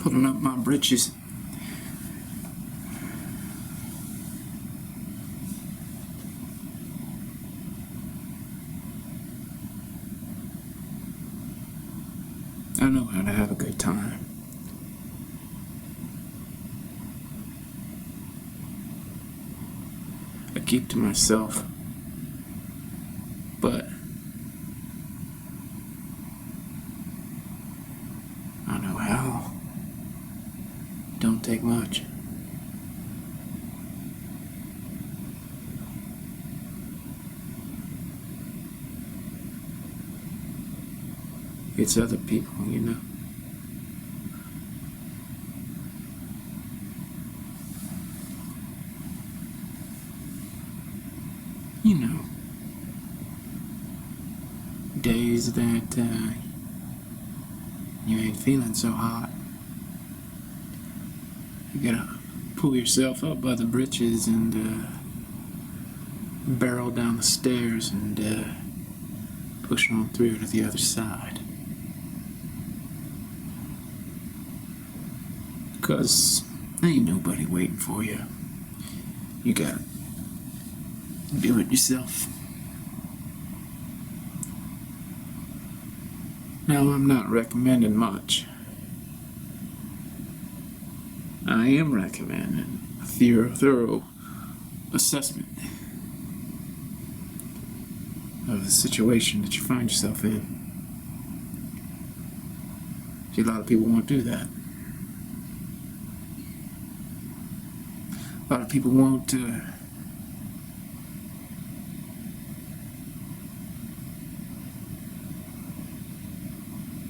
pulling up my britches. I know how to have a good time. I keep to myself, but I know how. Don't take much. It's other people, you know. You know, days that you ain't feeling so hot. You gotta pull yourself up by the britches and barrel down the stairs and push on through to the other side. Because ain't nobody waiting for you. You gotta do it yourself. Now, I'm not recommending much. I am recommending a thorough assessment of the situation that you find yourself in. See, a lot of people won't do that. A lot of people won't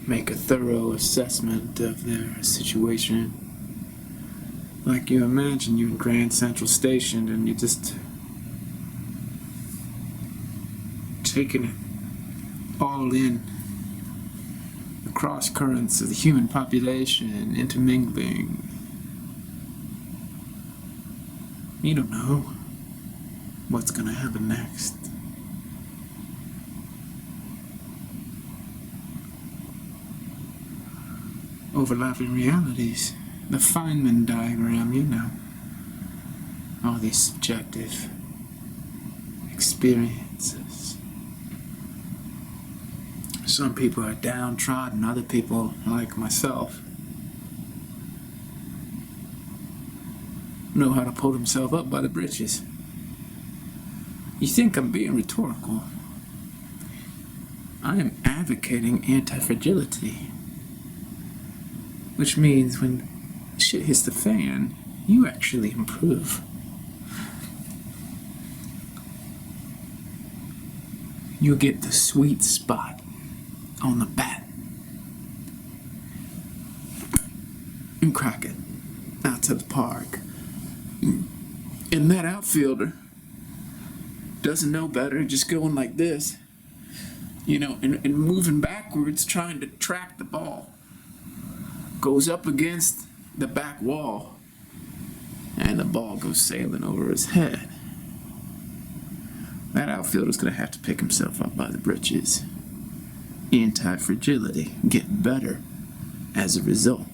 make a thorough assessment of their situation. Like you imagine you're in Grand Central Station and you just taking it all in, the cross currents of the human population intermingling. You don't know what's gonna happen next. Overlapping realities. The Feynman diagram, you know. All these subjective experiences. Some people are downtrodden, other people, like myself, know how to pull themselves up by the britches. You think I'm being rhetorical? I am advocating anti-fragility, which means when shit hits the fan, you actually improve. You get the sweet spot on the bat and crack it out to the park. And that outfielder doesn't know better, just going like this, you know, and moving backwards, trying to track the ball. Goes up against the back wall, and the ball goes sailing over his head. That outfielder's gonna have to pick himself up by the britches. Anti-fragility, get better as a result.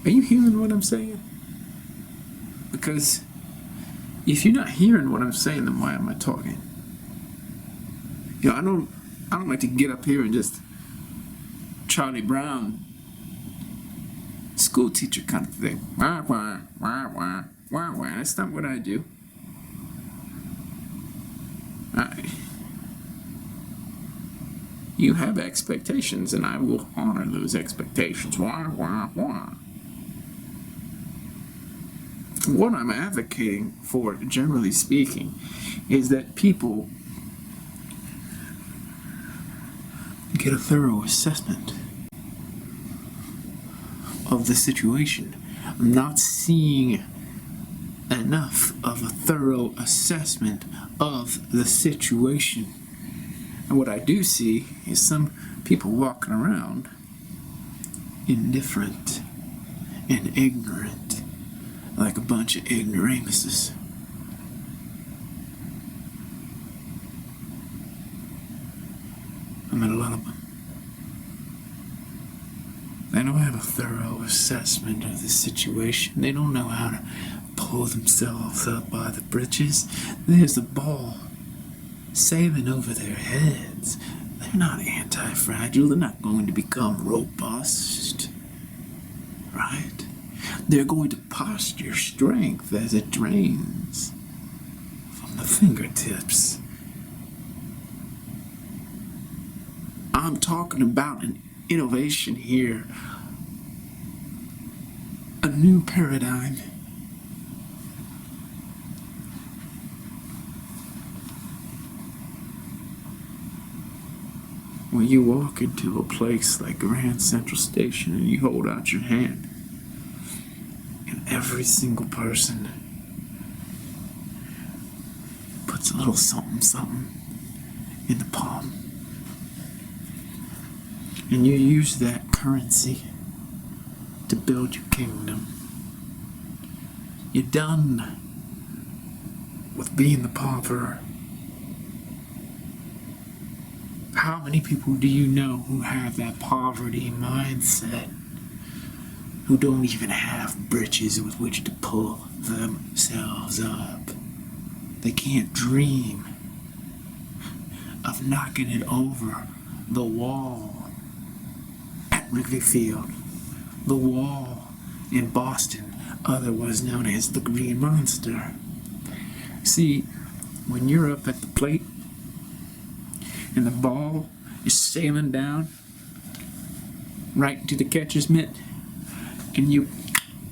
Are you hearing what I'm saying? Because if you're not hearing what I'm saying, then why am I talking? You know, I don't like to get up here and just Charlie Brown school teacher kind of thing. Wah, wah, wah, wah, wah, wah. That's not what I do. You have expectations, and I will honor those expectations. Wah, wah, wah. What I'm advocating for, generally speaking, is that people get a thorough assessment of the situation. I'm not seeing enough of a thorough assessment of the situation. And what I do see is some people walking around indifferent and ignorant, like a bunch of ignoramuses. I met a lot of them. They don't have a thorough assessment of the situation. They don't know how to pull themselves up by the britches. There's a ball sailing over their heads. They're not anti-fragile. They're not going to become robust. Right? They're going to posture strength as it drains from the fingertips. I'm talking about an innovation here. A new paradigm. When you walk into a place like Grand Central Station and you hold out your hand, and every single person puts a little something, something in the palm. And you use that currency to build your kingdom. You're done with being the pauper. How many people do you know who have that poverty mindset? Who don't even have britches with which to pull themselves up? They can't dream of knocking it over the wall at Wrigley Field, the wall in Boston, otherwise known as the Green Monster. See, when you're up at the plate and the ball is sailing down right into the catcher's mitt, and you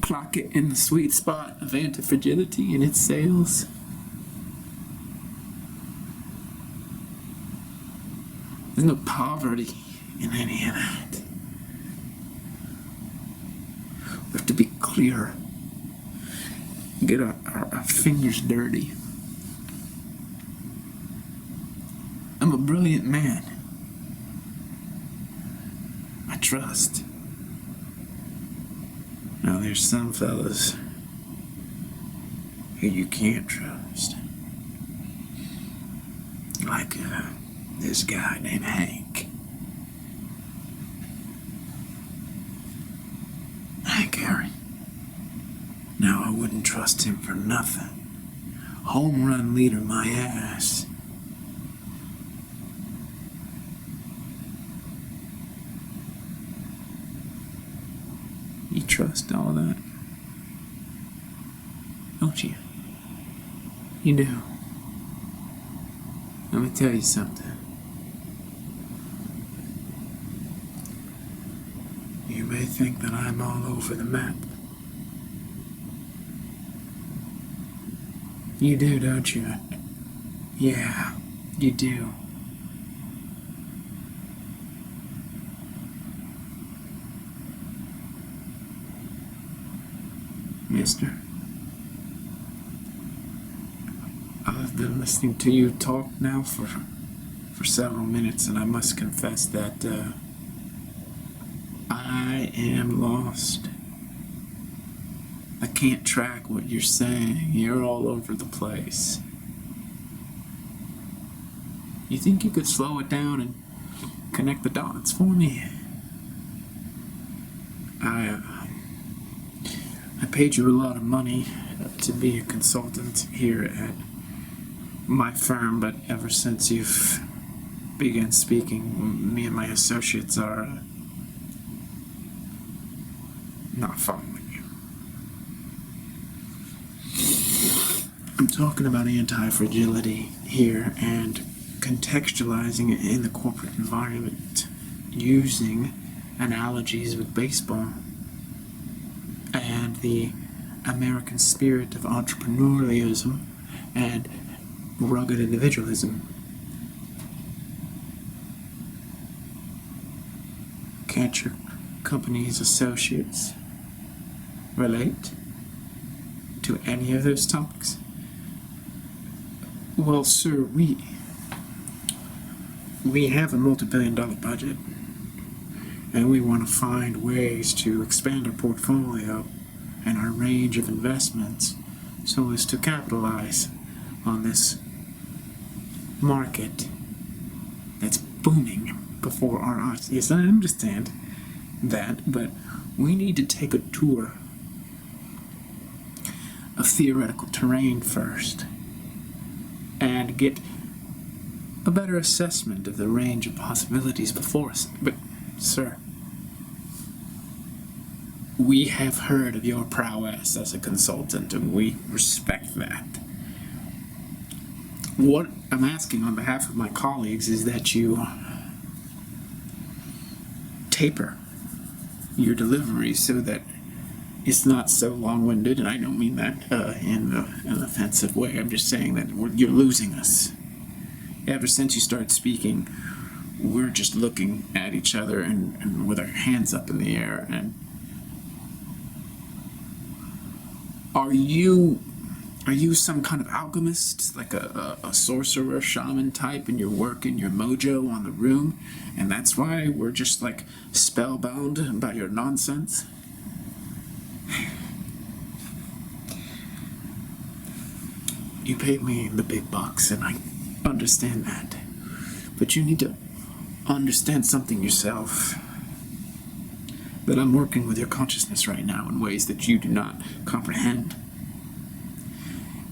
clock it in the sweet spot of anti-fragility and it sails, there's no poverty in any of that. We have to be clear, get our fingers dirty. I'm a brilliant man. I trust. Now there's some fellas who you can't trust. Like this guy named Hank. Hank Aaron. Now I wouldn't trust him for nothing. Home run leader my ass. You trust all that? Don't you? You do. Let me tell you something. You may think that I'm all over the map. You do, don't you? Yeah, you do. Mister, I've been listening to you talk now for several minutes, and I must confess that I am lost. I can't track what you're saying. You're all over the place. You think you could slow it down and connect the dots for me? I paid you a lot of money to be a consultant here at my firm, but ever since you've begun speaking, me and my associates are not following you. I'm talking about anti-fragility here and contextualizing it in the corporate environment using analogies with baseball and the American spirit of entrepreneurialism and rugged individualism. Can't your company's associates relate to any of those topics? Well, sir, we have a multi-billion-dollar budget, and we want to find ways to expand our portfolio and our range of investments so as to capitalize on this market that's booming. before our eyes. Yes, I understand that, but we need to take a tour of theoretical terrain first and get a better assessment of the range of possibilities before us. But, sir, we have heard of your prowess as a consultant, and we respect that. What I'm asking on behalf of my colleagues is that you taper your delivery so that it's not so long-winded, and I don't mean that in an offensive way. I'm just saying that you're losing us. Ever since you started speaking, we're just looking at each other and with our hands up in the air. And are you some kind of alchemist, like a sorcerer, shaman type, and you're working your mojo on the room, and that's why we're just like spellbound by your nonsense? You paid me the big bucks, and I understand that. But you need to understand something yourself. That I'm working with your consciousness right now in ways that you do not comprehend.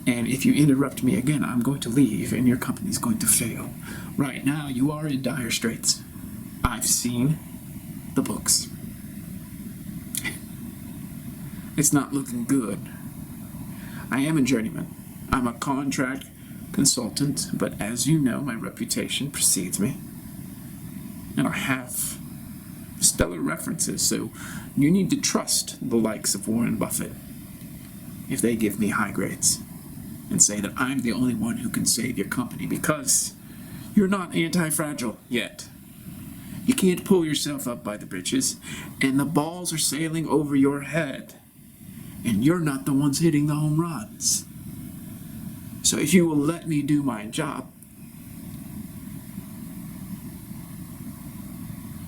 And if you interrupt me again, I'm going to leave, and your company's going to fail. Right now, you are in dire straits. I've seen the books. It's not looking good. I am a journeyman. I'm a contract consultant, but as you know, my reputation precedes me. And I have stellar references, so you need to trust the likes of Warren Buffett if they give me high grades and say that I'm the only one who can save your company, because you're not anti-fragile yet. You can't pull yourself up by the britches, and the balls are sailing over your head, and you're not the ones hitting the home runs. So if you will let me do my job.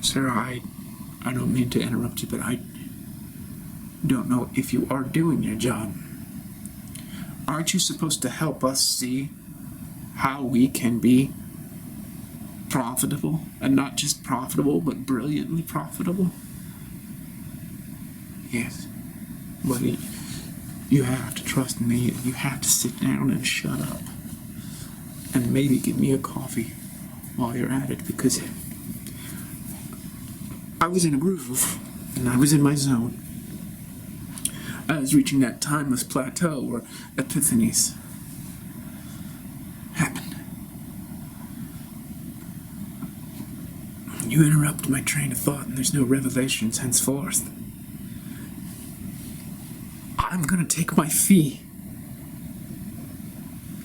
Sir, I don't mean to interrupt you, but I don't know if you are doing your job. Aren't you supposed to help us see how we can be profitable, and not just profitable, but brilliantly profitable? Yes, but you have to trust me, and you have to sit down and shut up, and maybe give me a coffee while you're at it, because I was in a groove, and I was in my zone. I was reaching that timeless plateau where epiphanies happen. You interrupt my train of thought, and there's no revelations henceforth. I'm gonna take my fee,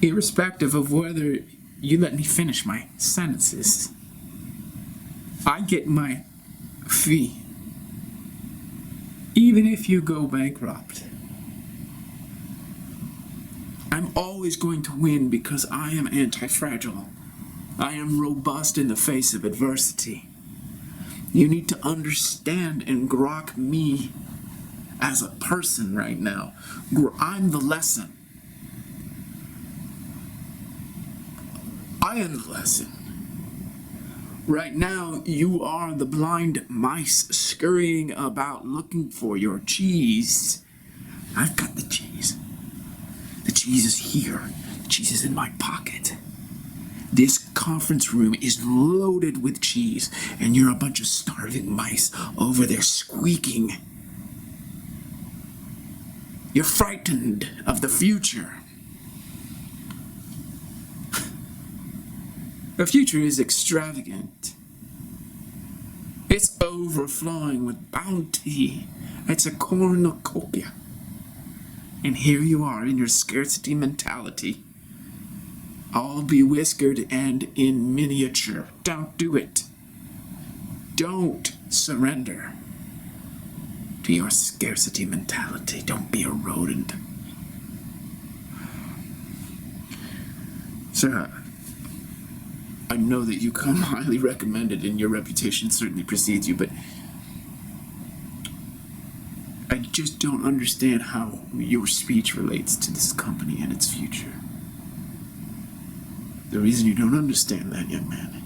irrespective of whether you let me finish my sentences. I get my fee, even if you go bankrupt. I'm always going to win because I am anti-fragile. I am robust in the face of adversity. You need to understand and grok me as a person right now. I'm the lesson. I am the lesson. Right now, you are the blind mice scurrying about looking for your cheese. I've got the cheese. The cheese is here. The cheese is in my pocket. This conference room is loaded with cheese, and you're a bunch of starving mice over there squeaking. You're frightened of the future. The future is extravagant. It's overflowing with bounty. It's a cornucopia. And here you are in your scarcity mentality, all bewhiskered and in miniature. Don't do it. Don't surrender to your scarcity mentality. Don't be a rodent. Sir, I know that you come highly recommended and your reputation certainly precedes you, but I just don't understand how your speech relates to this company and its future. The reason you don't understand that, young man,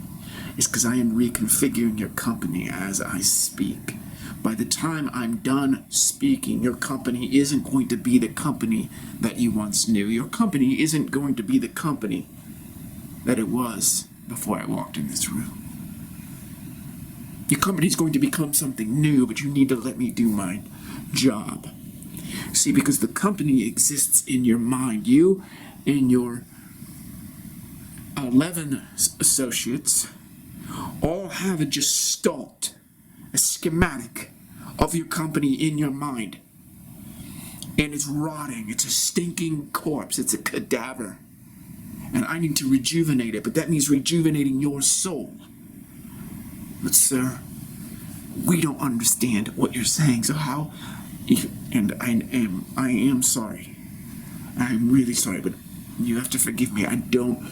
is because I am reconfiguring your company as I speak. By the time I'm done speaking, your company isn't going to be the company that you once knew. Your company isn't going to be the company that it was before I walked in this room. Your company's going to become something new, but you need to let me do my job. See, because the company exists in your mind. You and your 11 associates all have a gestalt, a schematic of your company in your mind. And it's rotting. It's a stinking corpse. It's a cadaver. And I need to rejuvenate it, but that means rejuvenating your soul. But sir, we don't understand what you're saying, so how... And I am sorry. I'm really sorry, but you have to forgive me. I don't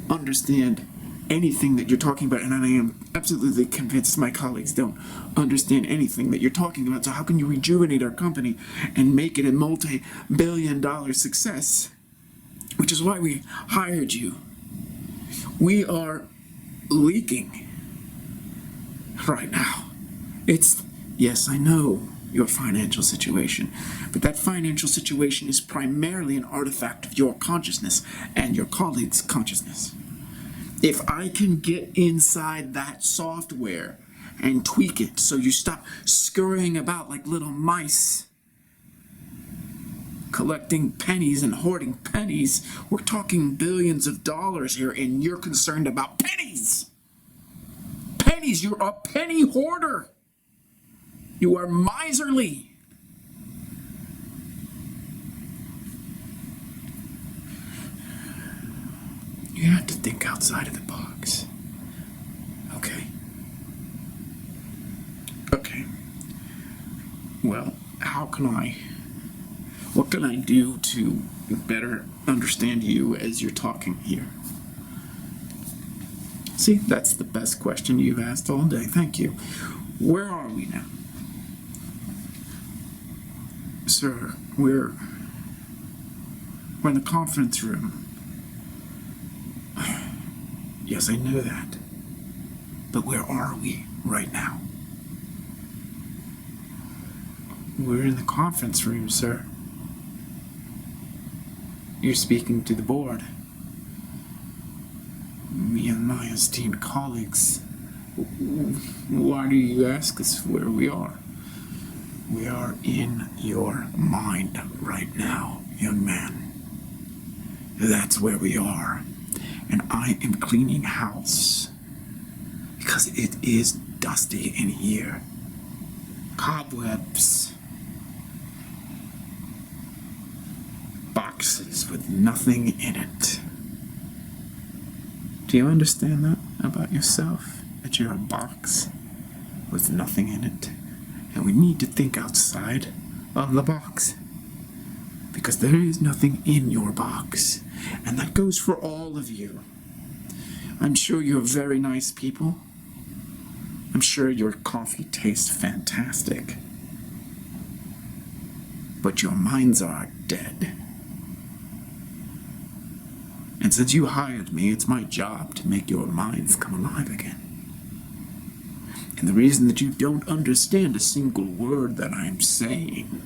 understand anything that you're talking about, and I am absolutely convinced my colleagues don't understand anything that you're talking about. So how can you rejuvenate our company and make it a multi-billion-dollar success? Which is why we hired you. We are leaking right now. Yes, I know your financial situation, but that financial situation is primarily an artifact of your consciousness and your colleagues' consciousness. If I can get inside that software and tweak it so you stop scurrying about like little mice, collecting pennies and hoarding pennies, we're talking billions of dollars here, and you're concerned about pennies. Pennies, you're a penny hoarder. You are miserly. You have to think outside of the box. Okay. Well, what can I do to better understand you as you're talking here? See, that's the best question you've asked all day. Thank you. Where are we now? Sir, we're in the conference room. Yes, I know that. But where are we right now? We're in the conference room, sir. You're speaking to the board. Me and my esteemed colleagues. Why do you ask us where we are? We are in your mind right now, young man. That's where we are. And I am cleaning house because it is dusty in here. Cobwebs. Boxes with nothing in it. Do you understand that about yourself? That you're a box with nothing in it? And we need to think outside of the box. Because there is nothing in your box. And that goes for all of you. I'm sure you're very nice people. I'm sure your coffee tastes fantastic. But your minds are dead. And since you hired me, it's my job to make your minds come alive again. And the reason that you don't understand a single word that I'm saying.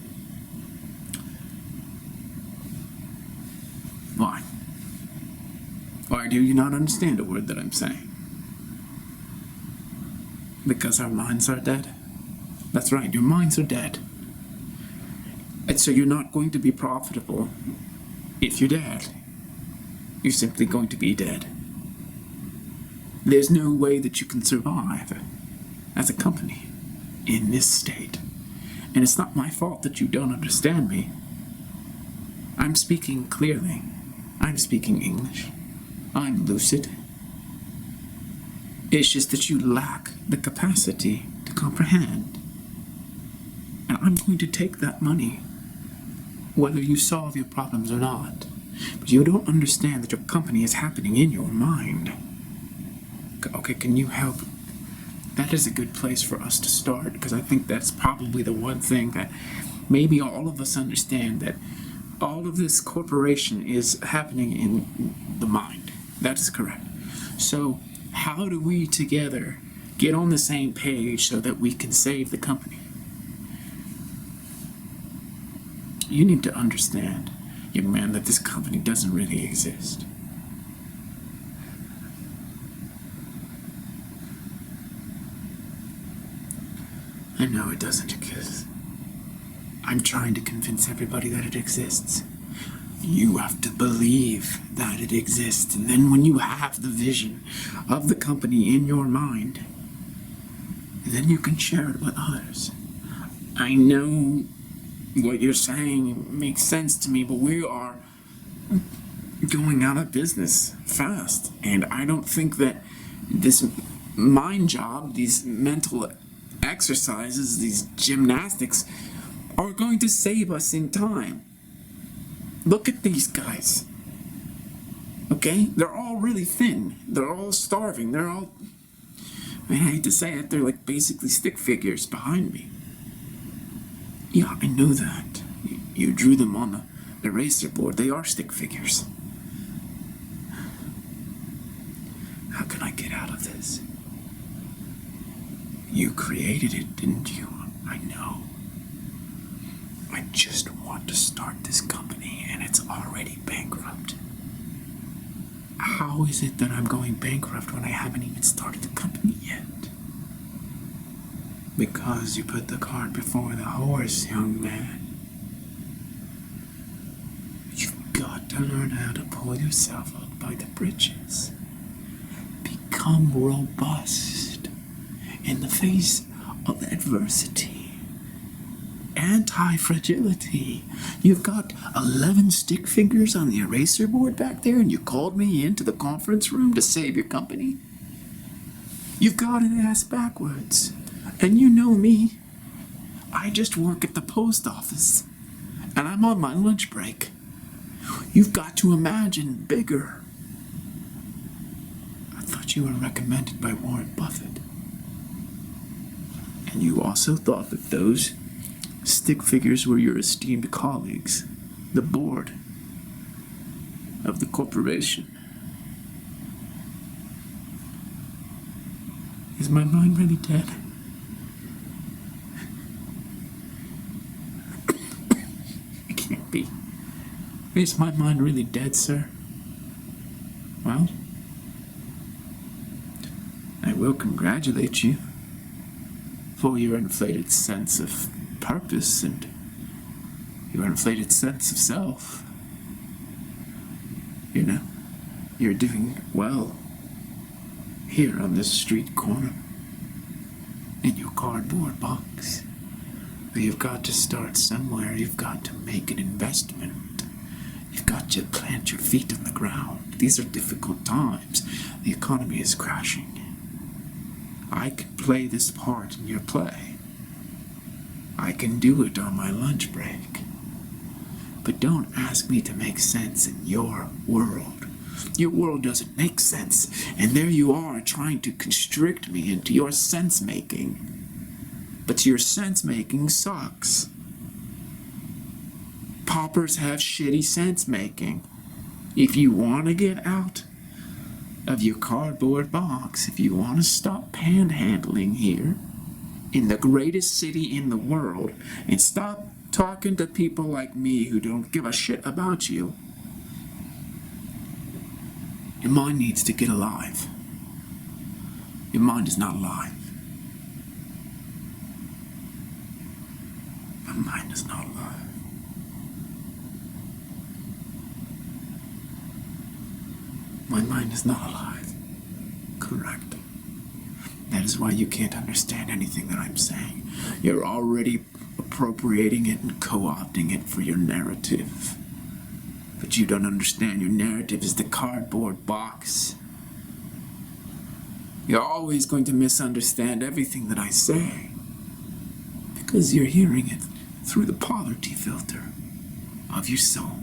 Why? Why do you not understand a word that I'm saying? Because our minds are dead. That's right, your minds are dead. And so you're not going to be profitable if you're dead. You're simply going to be dead. There's no way that you can survive as a company in this state. And it's not my fault that you don't understand me. I'm speaking clearly. I'm speaking English. I'm lucid. It's just that you lack the capacity to comprehend. And I'm going to take that money, whether you solve your problems or not. But you don't understand that your company is happening in your mind. Okay, can you help? That is a good place for us to start, because I think that's probably the one thing that maybe all of us understand, that all of this corporation is happening in the mind. That is correct. So How do we together get on the same page so that we can save the company? You need to understand, young man, that this company doesn't really exist. I know it doesn't because I'm trying to convince everybody that it exists. You have to believe that it exists, and then when you have the vision of the company in your mind, then you can share it with others. I know what you're saying makes sense to me, but we are going out of business fast, and I don't think that this mind job, these mental exercises, these gymnastics, are going to save us in time. Look at these guys. Okay? They're all really thin. They're all starving. They're all, I hate to say it, they're like basically stick figures behind me. Yeah, I know that. You drew them on the eraser board. They are stick figures. How can I get out of this? You created it, didn't you? I know. I just want to start this company, and it's already bankrupt. How is it that I'm going bankrupt when I haven't even started the company yet? Because you put the cart before the horse, young man. You've got to learn how to pull yourself up by the britches. Become robust in the face of adversity. Anti-fragility. You've got 11 stick figures on the eraser board back there, and you called me into the conference room to save your company? You've got it ass backwards. And you know me. I just work at the post office, and I'm on my lunch break. You've got to imagine bigger. I thought you were recommended by Warren Buffett. And you also thought that those stick figures were your esteemed colleagues, the board of the corporation. Is my mind really dead? It can't be. Is my mind really dead, sir? Well, I will congratulate you for your inflated sense of purpose and your inflated sense of self. You know, you're doing well here on this street corner in your cardboard box. But you've got to start somewhere. You've got to make an investment. You've got to plant your feet on the ground. These are difficult times. The economy is crashing. I can play this part in your play. I can do it on my lunch break. But don't ask me to make sense in your world. Your world doesn't make sense, and there you are trying to constrict me into your sense-making. But your sense-making sucks. Paupers have shitty sense-making. If you want to get out of your cardboard box, if you want to stop panhandling here, in the greatest city in the world, and stop talking to people like me who don't give a shit about you, your mind needs to get alive. Your mind is not alive. My mind is not alive. My mind is not alive. Correct. That is why you can't understand anything that I'm saying. You're already appropriating it and co-opting it for your narrative. But you don't understand. Your narrative is the cardboard box. You're always going to misunderstand everything that I say, because you're hearing it through the poverty filter of your soul.